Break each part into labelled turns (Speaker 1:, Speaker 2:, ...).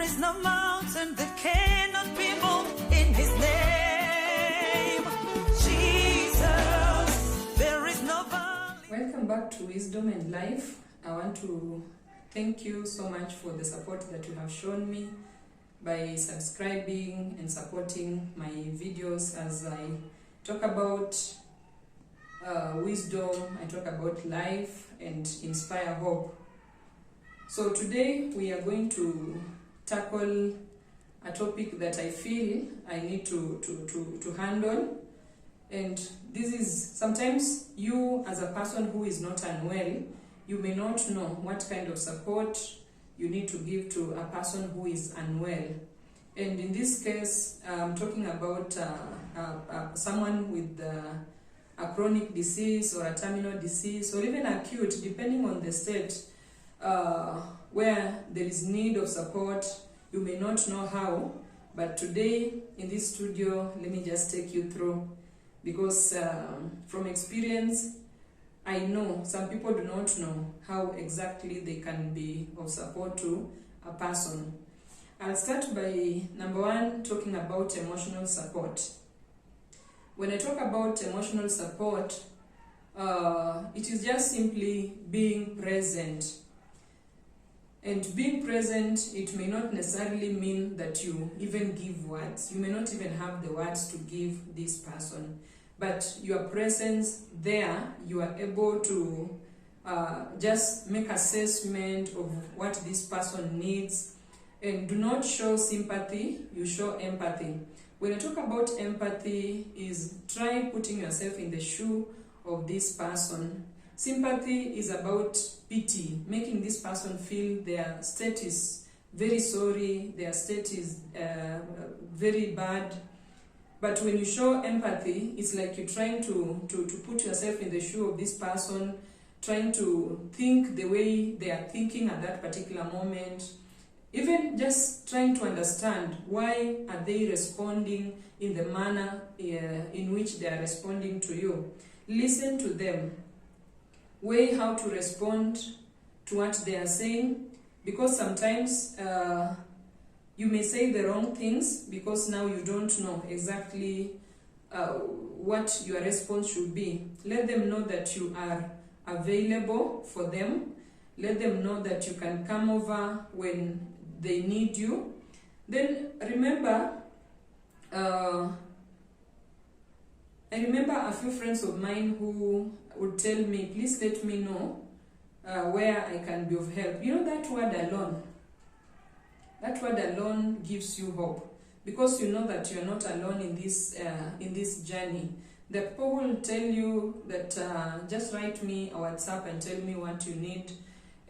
Speaker 1: There is no mountain that cannot be moved in his name. Jesus, there is no valley.
Speaker 2: Welcome back to Wisdom and Life. I want to thank you so much for the support that you have shown me by subscribing and supporting my videos as I talk about wisdom, I talk about life and inspire hope. So today we are going to tackle a topic that I feel I need to handle. And this is, sometimes you as a person who is not unwell, you may not know what kind of support you need to give to a person who is unwell. And in this case, I'm talking about someone with a chronic disease or a terminal disease or even acute, depending on the state where there is need of support. You may not know how, but today in this studio, let me just take you through, because from experience, I know some people do not know how exactly they can be of support to a person. I'll start by, number one, talking about emotional support. When I talk about emotional support, it is just simply being present. And being present, it may not necessarily mean that you even give words. You may not even have the words to give this person. But your presence there, you are able to just make assessment of what this person needs. And do not show sympathy, you show empathy. When I talk about empathy, is try putting yourself in the shoe of this person. Sympathy is about pity, making this person feel their state is very sorry, their state is very bad. But when you show empathy, it's like you're trying to put yourself in the shoe of this person, trying to think the way they are thinking at that particular moment. Even just trying to understand why are they responding in the manner in which they are responding to you. Listen to them. Weigh how to respond to what they are saying, because sometimes you may say the wrong things because now you don't know exactly what your response should be. Let them know that you are available for them. Let them know that you can come over when they need you. Then remember, I remember a few friends of mine who would tell me, please let me know where I can be of help. You know, that word alone gives you hope, because you know that you're not alone in this journey. The people will tell you that just write me a WhatsApp and tell me what you need.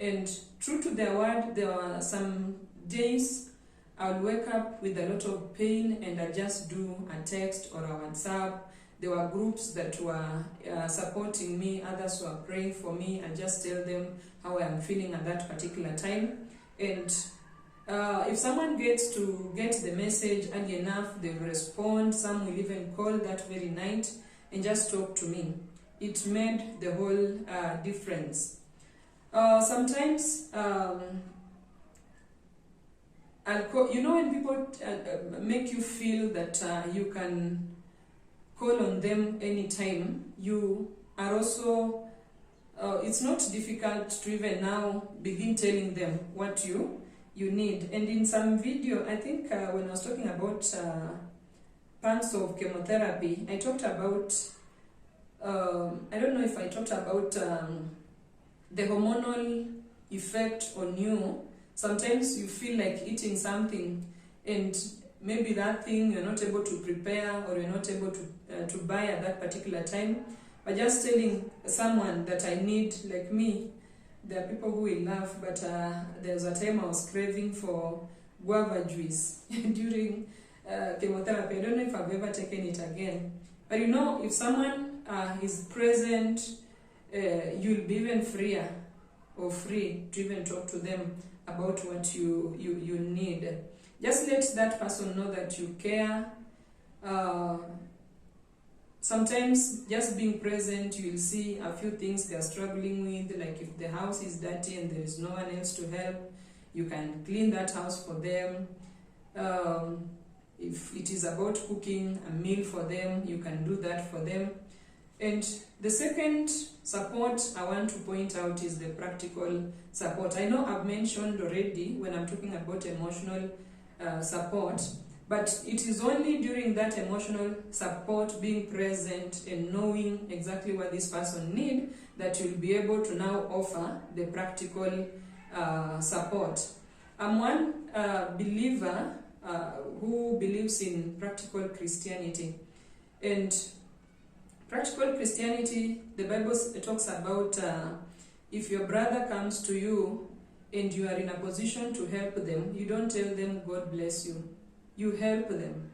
Speaker 2: And true to their word, there are some days I'll wake up with a lot of pain and I just do a text or a WhatsApp. There were groups that were supporting me, others were praying for me. I just tell them how I am feeling at that particular time. And if someone gets to get the message early enough, they will respond. Some will even call that very night and just talk to me. It made the whole difference. Sometimes, you know, when people make you feel that you can call on them anytime, you are also, it's not difficult to even now begin telling them what you need. And in some video, I think when I was talking about parts of chemotherapy, I talked about, I don't know if I talked about the hormonal effect on you. Sometimes you feel like eating something and maybe that thing you're not able to prepare or you're not able to buy at that particular time. But just telling someone that I need, like me, there are people who will laugh, but there was a time I was craving for guava juice during chemotherapy. I don't know if I've ever taken it again. But you know, if someone is present, you'll be even freer or free to even talk to them about what you need. Just let that person know that you care. Sometimes just being present, you will see a few things they are struggling with, like if the house is dirty and there is no one else to help, you can clean that house for them. If it is about cooking a meal for them, you can do that for them. And the second support I want to point out is the practical support. I know I've mentioned already when I'm talking about emotional support, but it is only during that emotional support, being present and knowing exactly what this person needs, that you'll be able to now offer the practical support. I'm one believer who believes in practical Christianity. And practical Christianity, the Bible talks about if your brother comes to you and you are in a position to help them, you don't tell them, God bless you. You help them.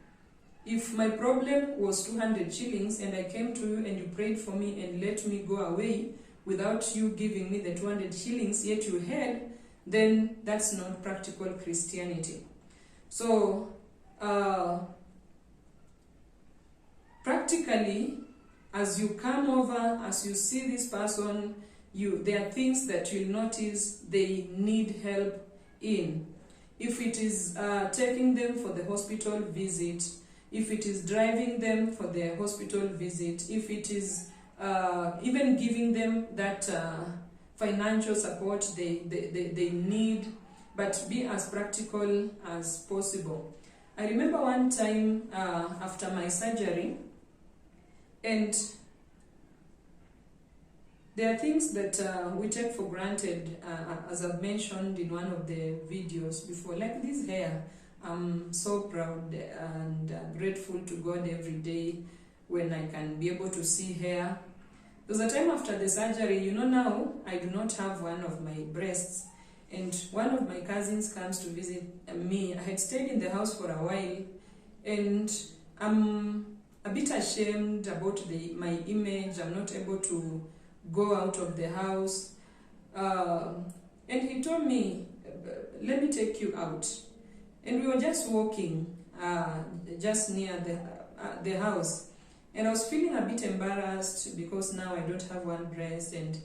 Speaker 2: If my problem was 200 shillings and I came to you and you prayed for me and let me go away without you giving me the 200 shillings, yet you had, then that's not practical Christianity. So, practically, as you come over, as you see this person, there are things that you'll notice they need help in. If it is taking them for the hospital visit, if it is driving them for their hospital visit, if it is even giving them that financial support they need, but be as practical as possible. I remember one time after my surgery, and there are things that we take for granted, as I've mentioned in one of the videos before, like this hair. I'm so proud and grateful to God every day when I can be able to see hair. There was a time after the surgery, you know, now I do not have one of my breasts, and one of my cousins comes to visit me. I had stayed in the house for a while, and I'm a bit ashamed about my image. I'm not able to go out of the house. And he told me, let me take you out. And we were just walking just near the house. And I was feeling a bit embarrassed because now I don't have one breast. And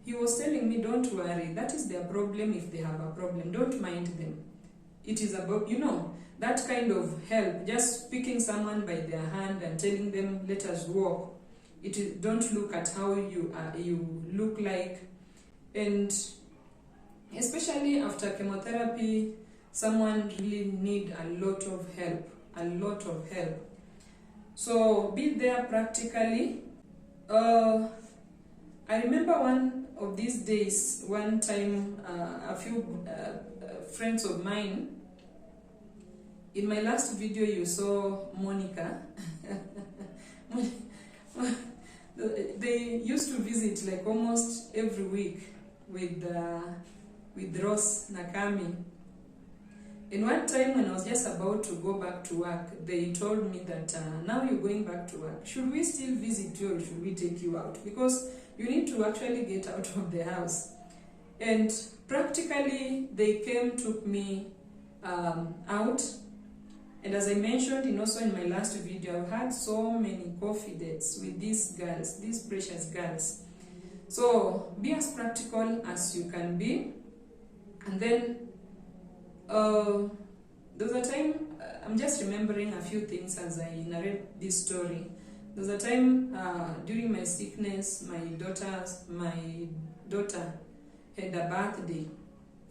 Speaker 2: he was telling me, don't worry, that is their problem. If they have a problem, don't mind them. It is about, you know, that kind of help, just picking someone by their hand and telling them, let us walk. It is, don't look at how you look like. And especially after chemotherapy, someone really need a lot of help. So be there practically. I remember one of these days, one time a few friends of mine, in my last video you saw Monica. They used to visit like almost every week with Ross Nakami. And one time when I was just about to go back to work, they told me that now you're going back to work. Should we still visit you or should we take you out? Because you need to actually get out of the house. And practically they came, took me out. And as I mentioned, and also in my last video, I've had so many coffee dates with these girls, these precious girls. So be as practical as you can be. And then there was a time, I'm just remembering a few things as I narrate this story. There was a time during my sickness, my daughter had a birthday,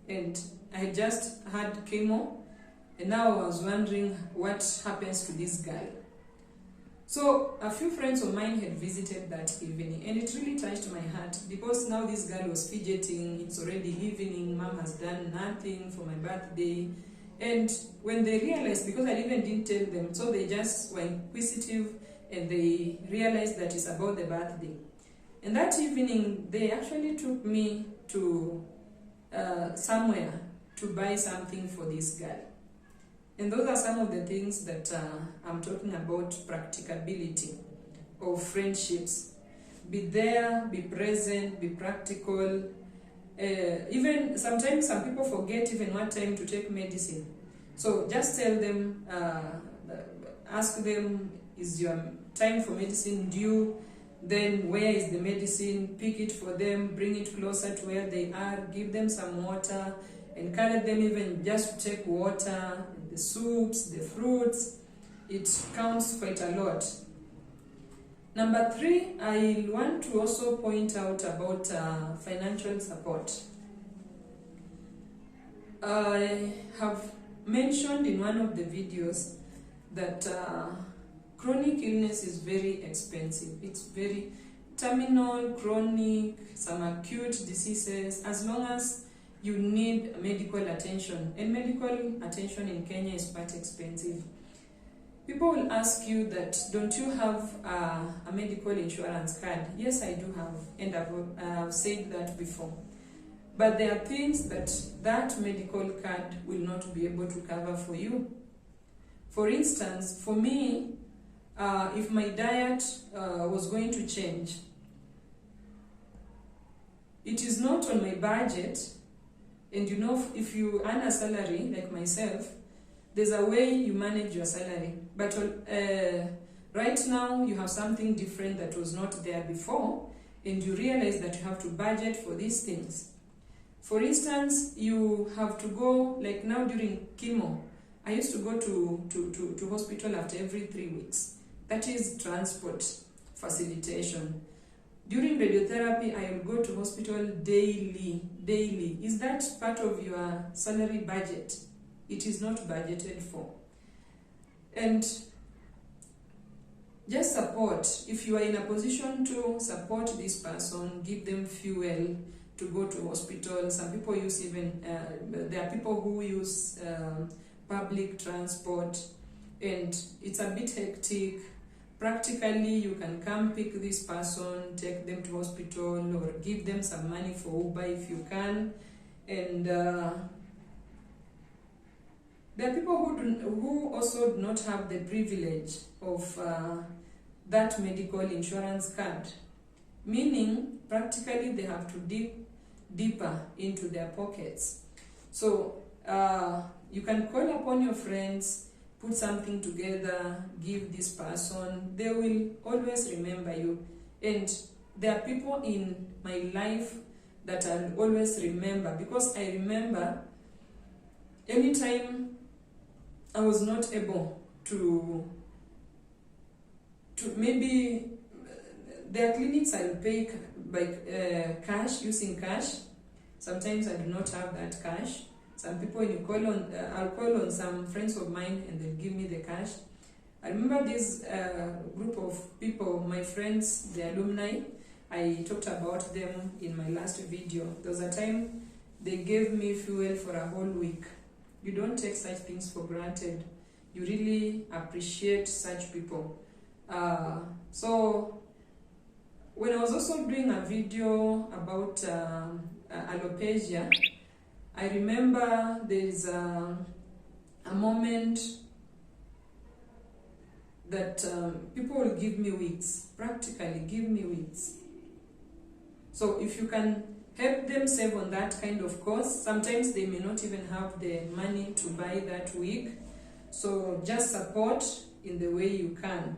Speaker 2: and I had just had chemo. And now I was wondering what happens to this girl. So a few friends of mine had visited that evening, and it really touched my heart because now this girl was fidgeting. It's already evening, mom has done nothing for my birthday. And when they realized, because I even didn't tell them, so they just were inquisitive and they realized that it's about the birthday. And that evening, they actually took me to somewhere to buy something for this girl. And those are some of the things that I'm talking about, practicability of friendships. Be there, be present, be practical. Even sometimes some people forget even what time to take medicine. So just tell them, ask them, is your time for medicine due? Then where is the medicine? Pick it for them, bring it closer to where they are, give them some water, encourage them even just to take water, the soups, the fruits. It counts quite a lot. Number 3, I want to also point out about financial support. I have mentioned in one of the videos that chronic illness is very expensive. It's very terminal, chronic, some acute diseases, as long as you need medical attention. And medical attention in Kenya is quite expensive. People will ask you that, don't you have a medical insurance card? Yes, I do have, and I've said that before. But there are things that medical card will not be able to cover for you. For instance, for me, if my diet was going to change, it is not on my budget. And you know, if you earn a salary like myself, there's a way you manage your salary. But right now, you have something different that was not there before, and you realize that you have to budget for these things. For instance, you have to go, like now during chemo, I used to go to hospital after every 3 weeks. That is transport facilitation. During radiotherapy, I will go to hospital daily. Is that part of your salary budget? It is not budgeted for. And just support. If you are in a position to support this person, give them fuel to go to hospital. Some people use even, there are people who use public transport, and it's a bit hectic. Practically, you can come pick this person, take them to hospital, or give them some money for Uber if you can. And there are people who also do not have the privilege of that medical insurance card, meaning practically they have to dig deeper into their pockets. So you can call upon your friends, put something together, give this person. They will always remember you. And there are people in my life that I'll always remember, because I remember anytime I was not able to maybe there are clinics I'll pay by cash, using cash. Sometimes I do not have that cash. Some people, when you call on, I'll call on some friends of mine and they'll give me the cash. I remember this group of people, my friends, the alumni. I talked about them in my last video. There was a time they gave me fuel for a whole week. You don't take such things for granted. You really appreciate such people. So when I was also doing a video about alopecia, I remember there's a moment that people will give me wigs, practically give me wigs. So if you can help them save on that kind of cost, sometimes they may not even have the money to buy that wig. So just support in the way you can.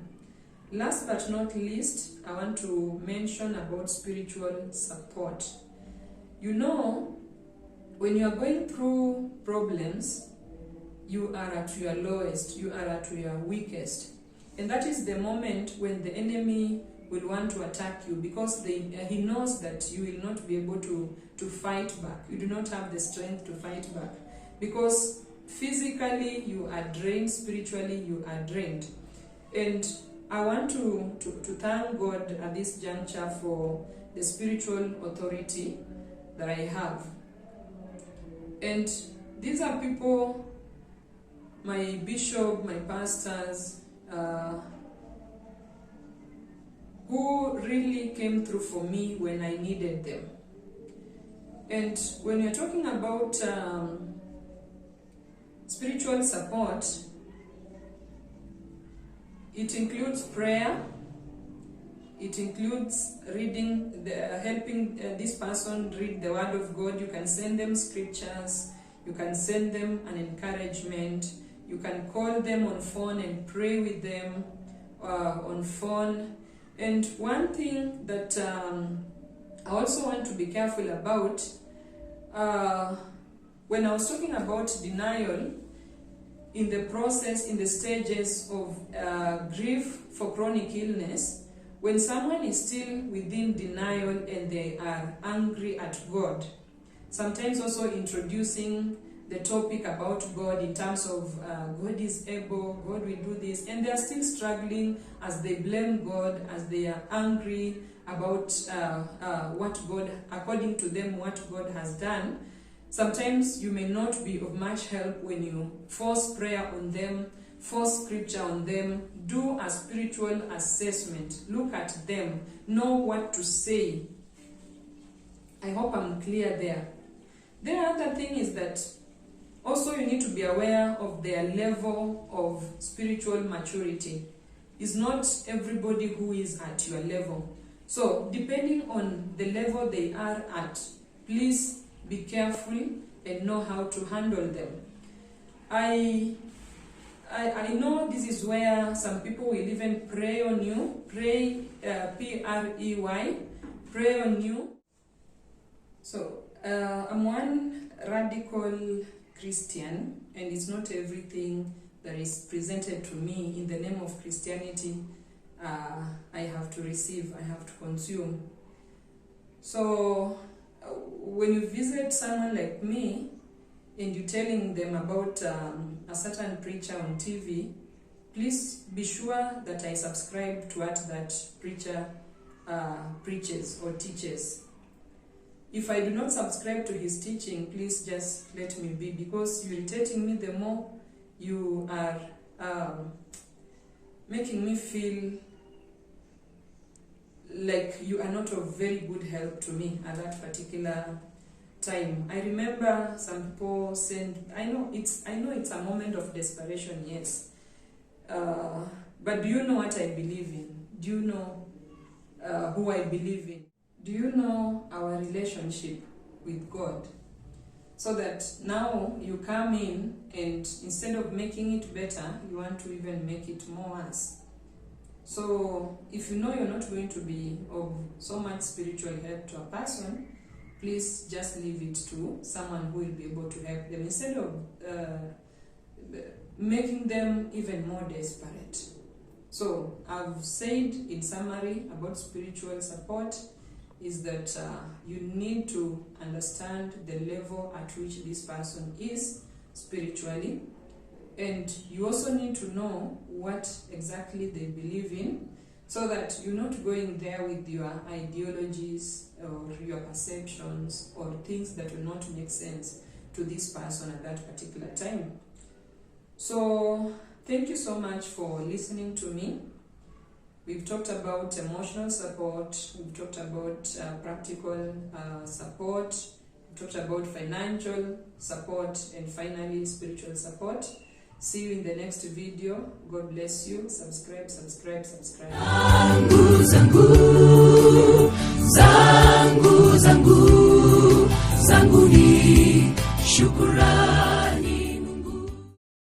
Speaker 2: Last but not least, I want to mention about spiritual support. You know, when you are going through problems, you are at your lowest, you are at your weakest. And that is the moment when the enemy will want to attack you, because he knows that you will not be able to fight back. You do not have the strength to fight back, because physically you are drained, spiritually you are drained. And I want to thank God at this juncture for the spiritual authority that I have. And these are people, my bishop, my pastors, who really came through for me when I needed them. And when you're talking about spiritual support, it includes prayer, it includes reading, helping this person read the Word of God. You can send them scriptures, you can send them an encouragement, you can call them on phone and pray with them on phone. And one thing that I also want to be careful about, when I was talking about denial, in the process, in the stages of grief for chronic illness, when someone is still within denial and they are angry at God, sometimes also introducing the topic about God in terms of God is able, God will do this, and they are still struggling as they blame God, as they are angry about what God, according to them, what God has done. Sometimes you may not be of much help when you force prayer on them, force scripture on them, do a spiritual assessment, look at them, know what to say. I hope I'm clear there. The other thing is that also you need to be aware of their level of spiritual maturity. It's not everybody who is at your level. So depending on the level they are at, please be careful and know how to handle them. I know this is where some people will even pray on you, pray, P-R-E-Y, pray on you. So I'm one radical Christian, and it's not everything that is presented to me in the name of Christianity I have to receive, I have to consume. So when you visit someone like me and you're telling them about a certain preacher on TV, please be sure that I subscribe to what that preacher preaches or teaches. If I do not subscribe to his teaching, please just let me be, because you're irritating me. The more you are making me feel like you are not of very good help to me at that particular time. I remember some people saying, I know it's a moment of desperation, yes, but do you know what I believe in? Do you know who I believe in? Do you know our relationship with God? So that now you come in and instead of making it better, you want to even make it more worse. So if you know you're not going to be of so much spiritual help to a person, please just leave it to someone who will be able to help them instead of making them even more desperate. So I've said in summary about spiritual support is that you need to understand the level at which this person is spiritually, and you also need to know what exactly they believe in, so that you're not going there with your ideologies or your perceptions or things that will not make sense to this person at that particular time. So thank you so much for listening to me. We've talked about emotional support, we've talked about practical support, we've talked about financial support, and finally spiritual support. See you in the next video. God bless you. Subscribe.